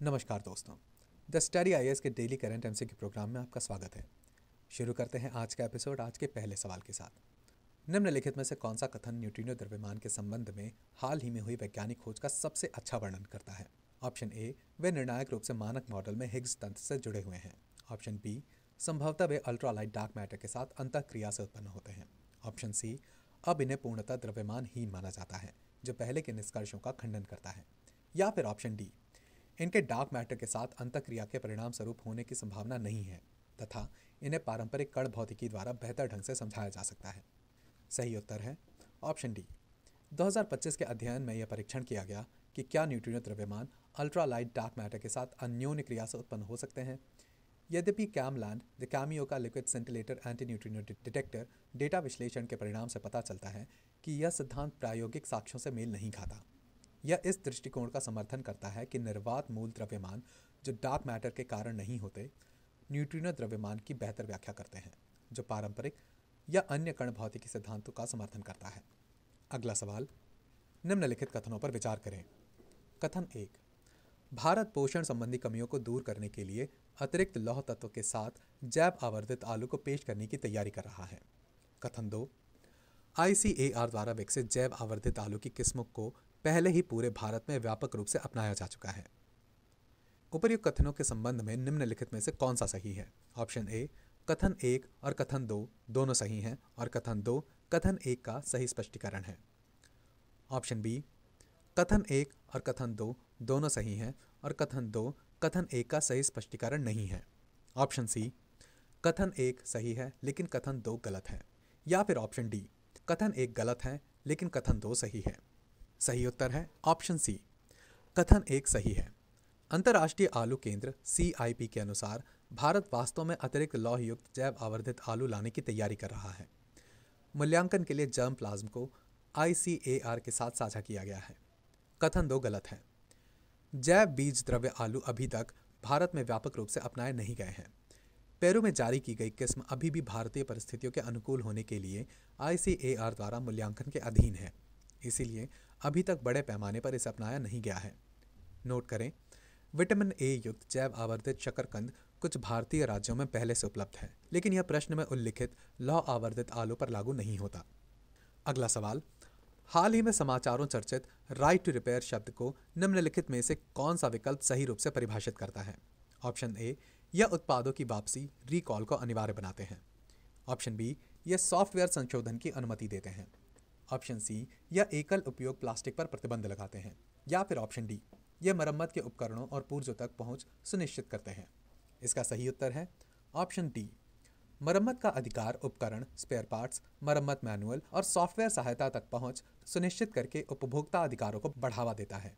नमस्कार दोस्तों। The study IAS के डेली करंट एमसीक्यू प्रोग्राम में आपका स्वागत है। शुरू करते हैं आज का एपिसोड आज के पहले सवाल के साथ। निम्नलिखित में से कौन सा कथन न्यूट्रिनो द्रव्यमान के संबंध में हाल ही में हुई वैज्ञानिक खोज का सबसे अच्छा वर्णन करता है? ऑप्शन ए, वे निर्णायक रूप से मानक मॉडल में हिग्स तंत्र से जुड़े हुए हैं। ऑप्शन बी, संभवतः वे अल्ट्रालाइट डार्क मैटर के साथ अंतःक्रिया से उत्पन्न होते हैं। ऑप्शन सी, अब इन्हें पूर्णतः द्रव्यमानहीन माना जाता है, जो पहले के निष्कर्षों का खंडन करता है। या फिर ऑप्शन डी, इनके डार्क मैटर के साथ अंतःक्रिया के परिणाम स्वरूप होने की संभावना नहीं है तथा इन्हें पारंपरिक कण भौतिकी द्वारा बेहतर ढंग से समझाया जा सकता है। सही उत्तर है ऑप्शन डी। 2025 के अध्ययन में यह परीक्षण किया गया कि क्या न्यूट्रिनो द्रव्यमान अल्ट्रालाइट डार्क मैटर के साथ अन्योन्य क्रिया से उत्पन्न हो सकते हैं। यद्यपि कैमलैंड द कैमियो का liquid सेंटिलेटर anti neutrino detector data विश्लेषण के परिणाम से पता चलता है कि यह सिद्धांत प्रायोगिक साक्ष्यों से मेल नहीं खाता। यह इस दृष्टिकोण का समर्थन करता है कि निर्वात मूल द्रव्यमान जो डार्क मैटर के कारण नहीं होते, न्यूट्रिनो द्रव्यमान की बेहतर व्याख्या करते हैं, जो पारंपरिक या अन्य कण भौतिकी सिद्धांतों का समर्थन करता है। अगला सवाल, निम्नलिखित कथनों पर विचार करें। कथन 1, भारत पोषण संबंधी कमियों को दूर करने के लिए अतिरिक्त लौह तत्व के साथ जैव आवर्धित आलू को पेश करने की तैयारी कर रहा है। कथन 2, ICAR द्वारा विकसित जैव आवर्धित आलू की किस्मों को पहले ही पूरे भारत में व्यापक रूप से अपनाया जा चुका है। उपर्युक्त कथनों के संबंध में निम्नलिखित में से कौन सा सही है? ऑप्शन ए, कथन 1 और कथन 2 दोनों सही हैं और कथन 2 कथन 1 का सही स्पष्टीकरण है। ऑप्शन बी, कथन 1 और कथन 2 दोनों सही हैं और कथन 2 कथन 1 का सही स्पष्टीकरण नहीं है। ऑप्शन सी, कथन 1 सही है लेकिन कथन 2 गलत है। या फिर ऑप्शन डी, कथन 1 गलत है लेकिन कथन 2 सही है। सही उत्तर है ऑप्शन सी, कथन 1 सही है। अंतर्राष्ट्रीय आलू केंद्र CIP के अनुसार भारत वास्तव में अतिरिक्त लौह युक्त जैव आवर्धित आलू लाने की तैयारी कर रहा है। मूल्यांकन के लिए जर्म प्लाज्म को ICAR के साथ साझा किया गया है। कथन 2 गलत है। जैव बीज द्रव्य आलू अभी तक भारत में व्यापक रूप से अपनाए नहीं गए हैं। पेरू में जारी की गई किस्म अभी भी भारतीय परिस्थितियों के अनुकूल होने के लिए ICAR द्वारा मूल्यांकन के अधीन है, इसीलिए अभी तक बड़े पैमाने पर इसे अपनाया नहीं गया है। नोट करें, विटामिन ए युक्त जैव आवर्धित शकरकंद कुछ भारतीय राज्यों में पहले से उपलब्ध है, लेकिन यह प्रश्न में उल्लिखित लौह आवर्धित आलू पर लागू नहीं होता। अगला सवाल, हाल ही में समाचारों चर्चित राइट टू रिपेयर शब्द को निम्नलिखित में से कौन सा विकल्प सही रूप से परिभाषित करता है? ऑप्शन ए, यह उत्पादों की वापसी रिकॉल को अनिवार्य बनाते हैं। ऑप्शन बी, यह सॉफ्टवेयर संशोधन की अनुमति देते हैं। ऑप्शन सी, यह एकल उपयोग प्लास्टिक पर प्रतिबंध लगाते हैं। या फिर ऑप्शन डी, यह मरम्मत के उपकरणों और पुर्जों तक पहुंच सुनिश्चित करते हैं। इसका सही उत्तर है ऑप्शन डी, मरम्मत का अधिकार उपकरण, स्पेयर पार्ट्स, मरम्मत मैनुअल और सॉफ्टवेयर सहायता तक पहुंच सुनिश्चित करके उपभोक्ता अधिकारों को बढ़ावा देता है।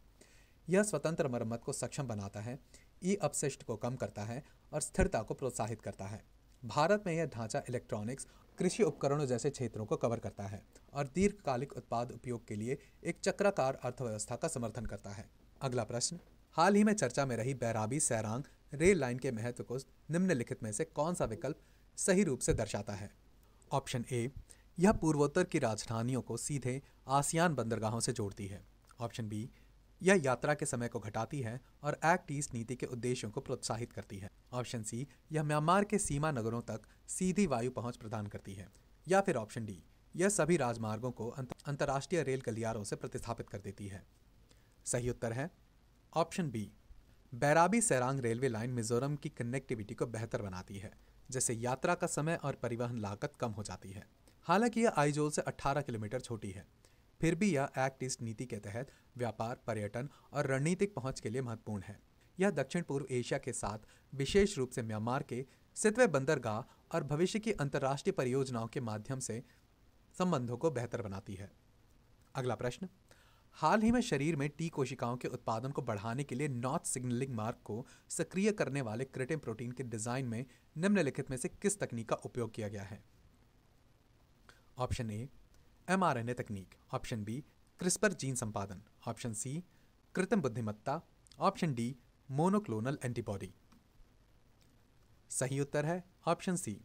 यह स्वतंत्र मरम्मत को सक्षम बनाता है, ई अपशिष्ट को कम करता है और स्थिरता को प्रोत्साहित करता है। भारत में यह ढांचा इलेक्ट्रॉनिक्स, कृषि उपकरणों जैसे क्षेत्रों को कवर करता है और दीर्घकालिक उत्पाद उपयोग के लिए एक चक्राकार अर्थव्यवस्था का समर्थन करता है। अगला प्रश्न, हाल ही में चर्चा में रही बैराबी सैरांग रेल लाइन के महत्व को निम्नलिखित में से कौन सा विकल्प सही रूप से दर्शाता है? ऑप्शन ए, यह पूर्वोत्तर की राजधानियों को सीधे आसियान बंदरगाहों से जोड़ती है। ऑप्शन बी, यह यात्रा के समय को घटाती है और एक्ट ईस्ट नीति के उद्देश्यों को प्रोत्साहित करती है। ऑप्शन सी, यह म्यांमार के सीमा नगरों तक सीधी वायु पहुंच प्रदान करती है। या फिर ऑप्शन डी, यह सभी राजमार्गों को अंतर्राष्ट्रीय रेल गलियारों से प्रतिस्थापित कर देती है। सही उत्तर है option B, Bairabi Sairang railway line Mizoram की कनेक्टिविटी को बेहतर बनाती है, जिससे यात्रा का समय और परिवहन लागत कम हो जाती है। हालांकि यह आइजोल से 18 किलोमीटर छोटी है, फिर भी यह एक्ट ईस्ट नीति के तहत व्यापार, पर्यटन और रणनीतिक पहुंच के लिए महत्वपूर्ण है। यह दक्षिण पूर्व एशिया के साथ विशेष रूप से म्यांमार के सितवे बंदरगाह और भविष्य की अंतर्राष्ट्रीय परियोजनाओं के माध्यम से संबंधों को बेहतर बनाती है। अगला प्रश्न, हाल ही में शरीर में टी कोशिकाओं के उत्पादन को बढ़ाने के लिए नॉट सिग्नलिंग मार्ग को सक्रिय करने वाले कृत्रिम प्रोटीन के डिजाइन में निम्नलिखित में से किस तकनीक का उपयोग किया गया है? ऑप्शन ए, mRNA तकनीक। ऑप्शन बी, क्रिस्पर जीन संपादन। ऑप्शन सी, कृत्रिम बुद्धिमत्ता। Option D, monoclonal antibody. सही उत्तर है ऑप्शन सी,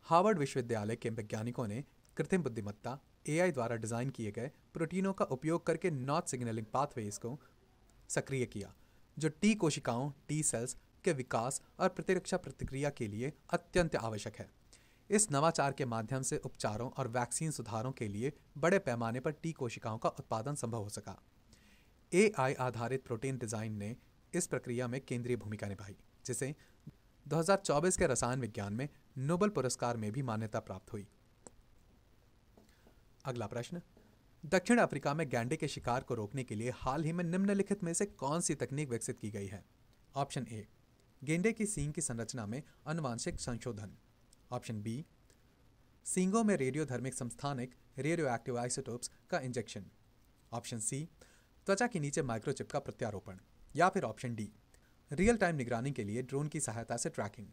हार्वर्ड विश्वविद्यालय के वैज्ञानिकों ने कृत्रिम बुद्धिमत्ता AI द्वारा डिजाइन किए गए प्रोटीनों का उपयोग करके नॉट सिग्नलिंग पाथवेज को सक्रिय किया, जो टी कोशिकाओं टी सेल्स के विकास और प्रतिरक्षा प्रतिक्रिया के लिए अत्यंत आवश्यक है। इस नवाचार के माध्यम से उपचारों और वैक्सीन सुधारों के लिए बड़े पैमाने पर टी कोशिकाओं का उत्पादन संभव हो सका। AI आधारित प्रोटीन डिजाइन ने इस प्रक्रिया में केंद्रीय भूमिका निभाई, जिसे 2024 के रसायन विज्ञान में नोबेल पुरस्कार में भी मान्यता प्राप्त हुई। अगला प्रश्न, दक्षिण अफ्रीका में गैंडे के शिकार को रोकने के लिए हाल ही में निम्नलिखित में से कौन सी तकनीक विकसित की गई है? ऑप्शन ए, गेंडे की सींग की संरचना में आनुवांशिक संशोधन। ऑप्शन बी, सींगों में रेडियोधर्मिक समस्थानिक रेडियोएक्टिव आइसोटोप्स का इंजेक्शन। ऑप्शन सी, त्वचा के नीचे माइक्रोचिप का प्रत्यारोपण। या फिर ऑप्शन डी, रियल टाइम निगरानी के लिए ड्रोन की सहायता से ट्रैकिंग।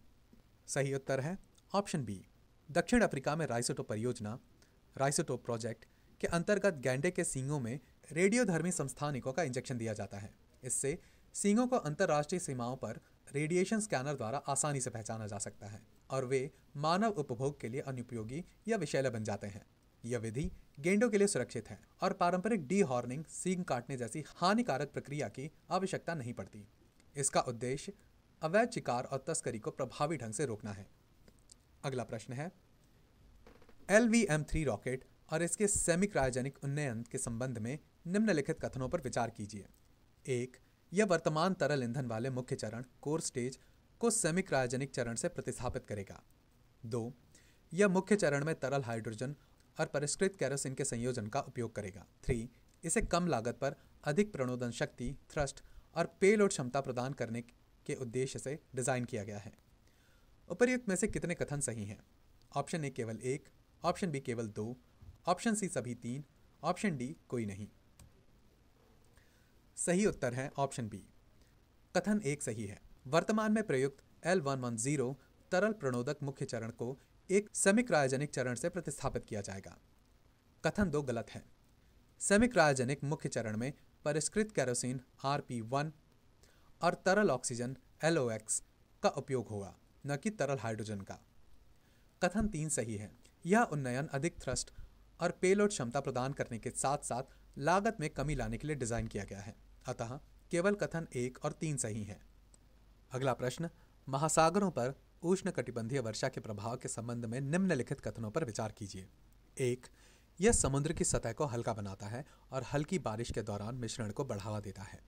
सही उत्तर है ऑप्शन बी। दक्षिण अफ्रीका में राइसोटोप परियोजना राइसोटोप प्रोजेक्ट के अंतर्गत गैंडे के सींगों में रेडियोधर्मी समस्थानिकों का इंजेक्शन दिया जाता है। इससे सींगों को अंतर्राष्ट्रीय सीमाओं पर रेडिएशन स्कैनर द्वारा आसानी से पहचाना जा सकता है और वे मानव उपभोग के लिए अनुपयोगी या विषैले बन जाते हैं। यह विधि गेंडों के लिए सुरक्षित है और पारंपरिक डी हॉर्निंग, सींग काटने जैसी हानिकारक प्रक्रिया की आवश्यकता नहीं पड़ती। इसका उद्देश्य अवैध शिकार और तस्करी को प्रभावी ढंग से रोकना है। अगला प्रश्न है, LVM-3 रॉकेट और इसके सेमी क्रायोजेनिक उन्नयन के संबंध में निम्नलिखित कथनों पर विचार कीजिए। 1. यह वर्तमान तरल ईंधन वाले मुख्य चरण कोर स्टेज को सेमी क्रायोजेनिक चरण से प्रतिस्थापित करेगा। 2. यह मुख्य चरण में तरल हाइड्रोजन और परिष्कृत केरोसिन के संयोजन का उपयोग करेगा। 3. इसे कम लागत पर अधिक प्रणोदन शक्ति, थ्रस्ट और पेलोड क्षमता प्रदान करने के उद्देश्य से डिजाइन किया गया है। उपर्युक्त में से कितने कथन सही हैं? ऑप्शन ए केवल 1, ऑप्शन बी केवल 2, ऑप्शन सी सभी 3, ऑप्शन डी कोई नहीं। सही उत्तर है ऑप्शन बी। कथन 1 सही है। वर्तमान में प्रयुक्त L110 तरल प्रणोदक मुख्य चरण को एक सेमी क्रायोजेनिक चरण से प्रतिस्थापित किया जाएगा। कथन 2 गलत है। सेमी क्रायोजेनिक मुख्य चरण में परिष्कृत केरोसिन RP1 और तरल ऑक्सीजन LOX का उपयोग होगा, न कि तरल हाइड्रोजन का। कथन 3 सही है। यह उन्नयन अधिक थ्रस्ट और पेलोड क्षमता प्रदान करने के साथ साथ लागत में कमी लाने के लिए डिजाइन किया गया है। अतः केवल कथन 1 और 3 सही हैं। अगला प्रश्न, महासागरों पर उष्णकटिबंधीय वर्षा के प्रभाव के संबंध में निम्नलिखित कथनों पर विचार कीजिए। 1. यह समुद्र की सतह को हल्का बनाता है और हल्की बारिश के दौरान मिश्रण को बढ़ावा देता है।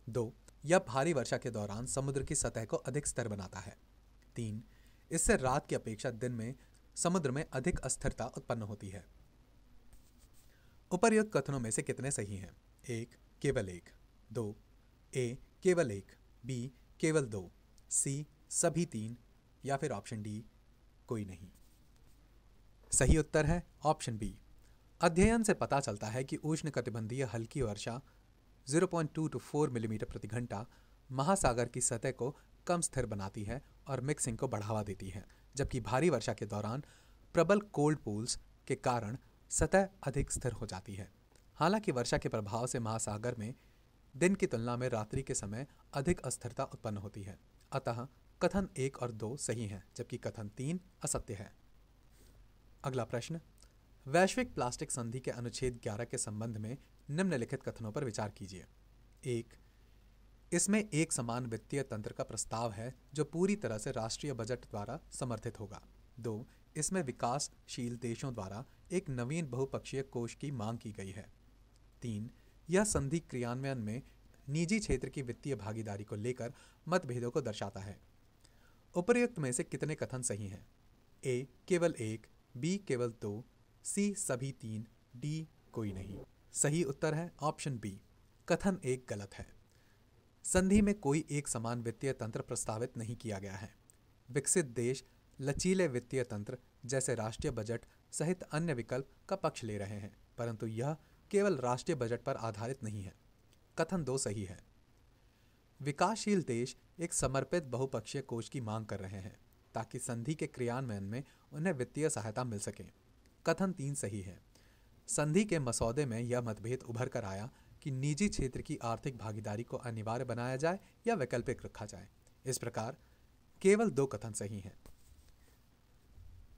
2. यह भारी वर्षा के दौरान समुद्र की सतह को अधिक स्थिर बनाता है। 3. इससे रात की अपेक्षा दिन में समुद्र में अधिक अस्थिरता उत्पन्न होती है। उपर्युक्त कथनों में से कितने सही हैं? 1. केवल 1, 2. ए केवल 1, बी केवल 2, सी सभी 3 या फिर ऑप्शन डी कोई नहीं। सही उत्तर है ऑप्शन बी। अध्ययन से पता चलता है कि उष्णकटिबंधीय हल्की वर्षा 0.2 to 4 मिलीमीटर प्रति घंटा महासागर की सतह को कम स्थिर बनाती है और मिक्सिंग को बढ़ावा देती है, जबकि भारी वर्षा के दौरान प्रबल कोल्ड पूल्स के कारण सतह अधिक स्थिर हो जाती है। हालांकि वर्षा के प्रभाव से महासागर में दिन की तुलना में रात्रि के समय अधिक अस्थिरता उत्पन्न होती है। अतः कथन 1 और 2 सही हैं, जबकि कथन 3 असत्य है। अगला प्रश्न, वैश्विक प्लास्टिक संधि के अनुच्छेद 11 के संबंध में निम्नलिखित कथनों पर विचार कीजिए। 1. इसमें एक समान वित्तीय तंत्र का प्रस्ताव है जो पूरी तरह से राष्ट्रीय बजट द्वारा समर्थित होगा। 2. इसमें विकासशील देशों द्वारा एक नवीन बहुपक्षीय कोष की मांग की गई है। 3. यह संधि क्रियान्वयन में निजी क्षेत्र की वित्तीय भागीदारी को लेकर मतभेदों को दर्शाता है। उपर्युक्त में से कितने कथन सही हैं? ए केवल 1, बी केवल 2, सी सभी 3, डी कोई नहीं। सही उत्तर है ऑप्शन बी। कथन 1 गलत है। संधि में कोई एक समान वित्तीय तंत्र प्रस्तावित नहीं किया गया है। विकसित देश लचीले वित्तीय तंत्र जैसे राष्ट्रीय बजट सहित अन्य विकल्प का पक्ष ले रहे हैं, परंतु यह केवल राष्ट्रीय बजट पर आधारित नहीं है। कथन 2 सही है। विकासशील देश एक समर्पित बहुपक्षीय कोष की मांग कर रहे हैं ताकि संधि के क्रियान्वयन में उन्हें वित्तीय सहायता मिल सके। कथन 3 सही है। संधि के मसौदे में यह मतभेद उभर कर आया कि निजी क्षेत्र की आर्थिक भागीदारी को अनिवार्य बनाया जाए या वैकल्पिक रखा जाए। इस प्रकार केवल 2 कथन सही हैं।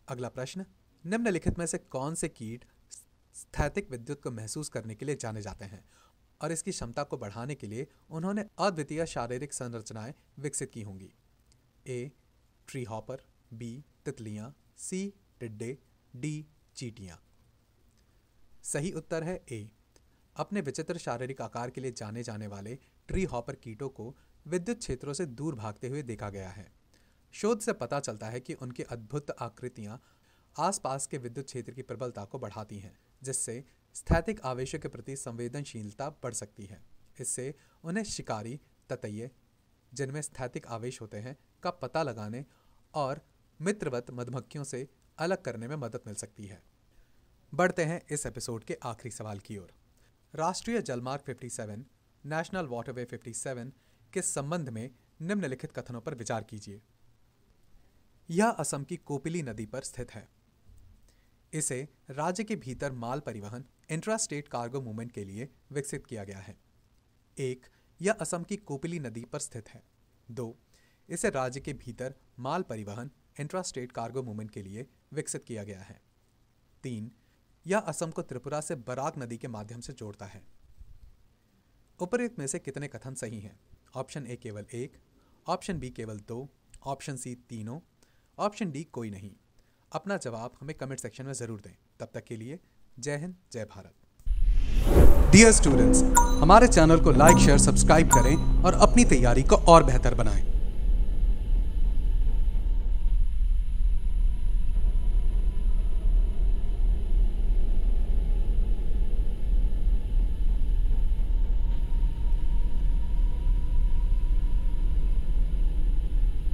अगला प्रश्न, निम्नलिखित में से कौन से कीट स्थैतिक विद्युत को महसूस करने के लिए जाने जाते हैं? और इसकी क्षमता को बढ़ाने के लिए उन्होंने अद्वितीय शारीरिक संरचनाएं विकसित की होंगी। ए, ट्री हॉपर, बी, तितलियां, सी, टिड्डे, डी, चींटियां। सही उत्तर है ए। अपने विचित्र शारीरिक आकार के लिए जाने जाने वाले ट्री हॉपर कीटों को विद्युत क्षेत्रों से दूर भागते हुए देखा गया है। शोध से पता चलता है कि उनकी अद्भुत आकृतियां आसपास के विद्युत क्षेत्र की प्रबलता को बढ़ाती हैं, जिससे स्थैतिक आवेशों के प्रति संवेदनशीलता बढ़ सकती है। इससे उन्हें शिकारी ततैये, जिनमें स्थैतिक आवेश होते हैं, का पता लगाने और मित्रवत मधुमक्खियों से अलग करने में मदद मिल सकती है। बढ़ते हैं इस एपिसोड के आखिरी सवाल की ओर। राष्ट्रीय जलमार्ग 57, नेशनल वाटरवे 57 के संबंध में निम्नलिखित कथनों पर विचार कीजिए। यह असम की कोपिली नदी पर स्थित है। इसे राज्य के भीतर माल परिवहन इंट्रा स्टेट कार्गो मूवमेंट के लिए विकसित किया गया है। 1. यह असम की कोपिली नदी पर स्थित है। 2. इसे राज्य के भीतर माल परिवहन इंट्रा स्टेट कार्गो मूवमेंट के लिए विकसित किया गया है। 3. यह असम को त्रिपुरा से बराक नदी के माध्यम से जोड़ता है। उपर्युक्त में से कितने कथन सही हैं? ऑप्शन ए केवल 1, ऑप्शन बी केवल 2, ऑप्शन सी तीनों, ऑप्शन डी कोई नहीं। अपना जवाब हमें कमेंट सेक्शन में जरूर दें। तब तक के लिए जय हिंद, जय भारत। डियर स्टूडेंट्स, हमारे चैनल को लाइक, शेयर, सब्सक्राइब करें और अपनी तैयारी को और बेहतर बनाएं।